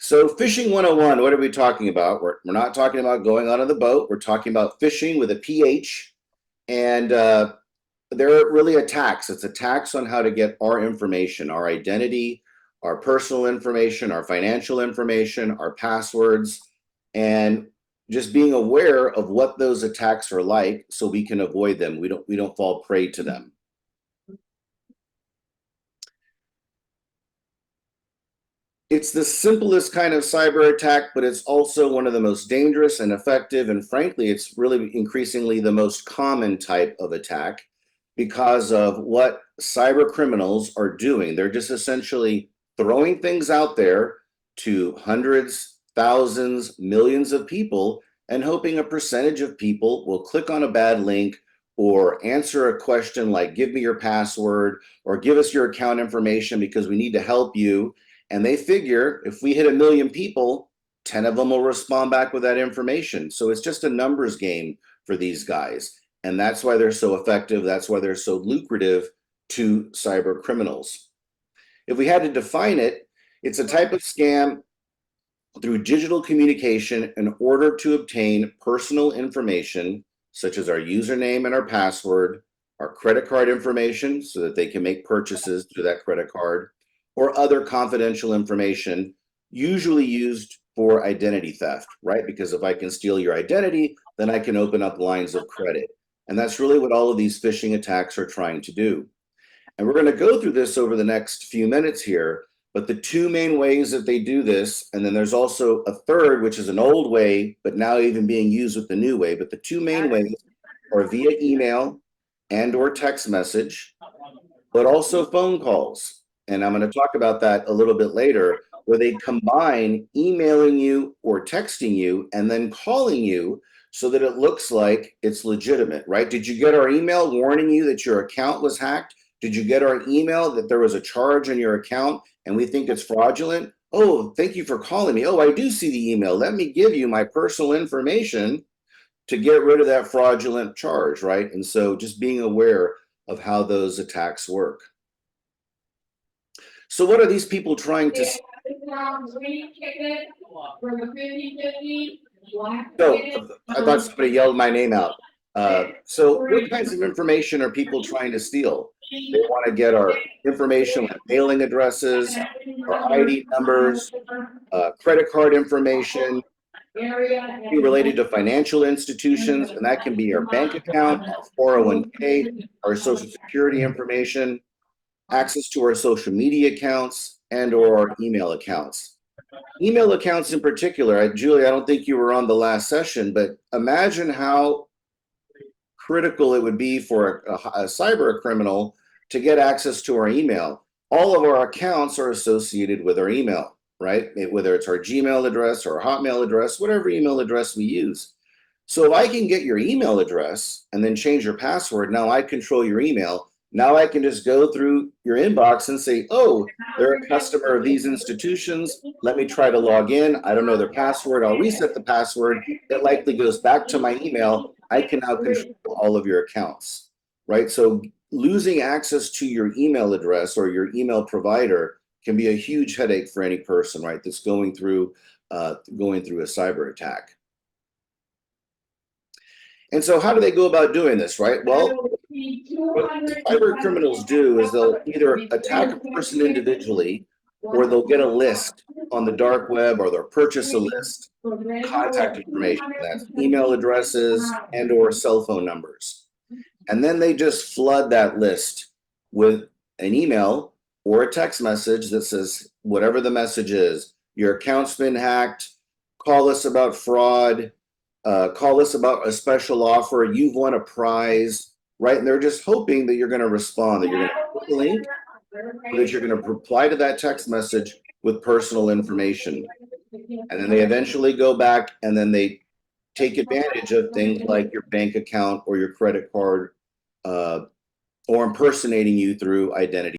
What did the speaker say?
So Phishing 101, what are we talking about? We're not talking about going out on the boat. We're talking about phishing with a PH. And they're really attacks. It's attacks on how to get our information, our identity, our personal information, our financial information, our passwords, and just being aware of what those attacks are like so we can avoid them. We don't fall prey to them. It's the simplest kind of cyber attack, but it's also one of the most dangerous and effective. And frankly, it's really increasingly the most common type of attack because of what cyber criminals are doing. They're just essentially throwing things out there to hundreds, thousands, millions of people and hoping a percentage of people will click on a bad link or answer a question like, give me your password or give us your account information because we need to help you. And they figure if we hit 1 million people, 10 of them will respond back with that information. So it's just a numbers game for these guys. And that's why they're so effective. That's why they're so lucrative to cyber criminals. If we had to define it, it's a type of scam through digital communication in order to obtain personal information, such as our username and our password, our credit card information so that they can make purchases through that credit card, or other confidential information, usually used for identity theft, right? Because if I can steal your identity, then I can open up lines of credit. And that's really what all of these phishing attacks are trying to do. And we're going to go through this over the next few minutes here, but the two main ways that they do this, and then there's also a third, which is an old way, but now even being used with the new way, but the two main ways are via email and or text message, but also phone calls. And I'm going to talk about that a little bit later, where they combine emailing you or texting you and then calling you so that it looks like it's legitimate, right? Did you get our email warning you that your account was hacked? Did you get our email that there was a charge on your account and we think it's fraudulent? Oh, thank you for calling me. Oh, I do see the email. Let me give you my personal information to get rid of that fraudulent charge, right? And so just being aware of how those attacks work. So what are these people trying to say? So I thought somebody yelled my name out. So what kinds of information are people trying to steal? They want to get our information like mailing addresses, our ID numbers, credit card information, be related to financial institutions, and that can be our bank account, our 401k, our social security information, access to our social media accounts, and or our email accounts. Email accounts in particular, Julie, I don't think you were on the last session, but imagine how critical it would be for a cyber criminal to get access to our email. All of our accounts are associated with our email, right? Whether it's our Gmail address or our Hotmail address, whatever email address we use. So if I can get your email address and then change your password, now I control your email. Now I can just go through your inbox and say, oh, they're a customer of these institutions. Let me try to log in. I don't know their password. I'll reset the password. It likely goes back to my email. I can now control all of your accounts, right? So losing access to your email address or your email provider can be a huge headache for any person, right? That's going through a cyber attack. And so how do they go about doing this, right? Well, what cyber criminals do is they'll either attack a person individually or they'll get a list on the dark web or they'll purchase a list, contact information, that's email addresses and or cell phone numbers. And then they just flood that list with an email or a text message that says, whatever the message is, your account's been hacked, call us about fraud, call us about a special offer, you've won a prize, right? And they're just hoping that you're going to respond, that you're going to click the link, or that you're going to reply to that text message with personal information. And then they eventually go back and then they take advantage of things like your bank account or your credit card, or impersonating you through identity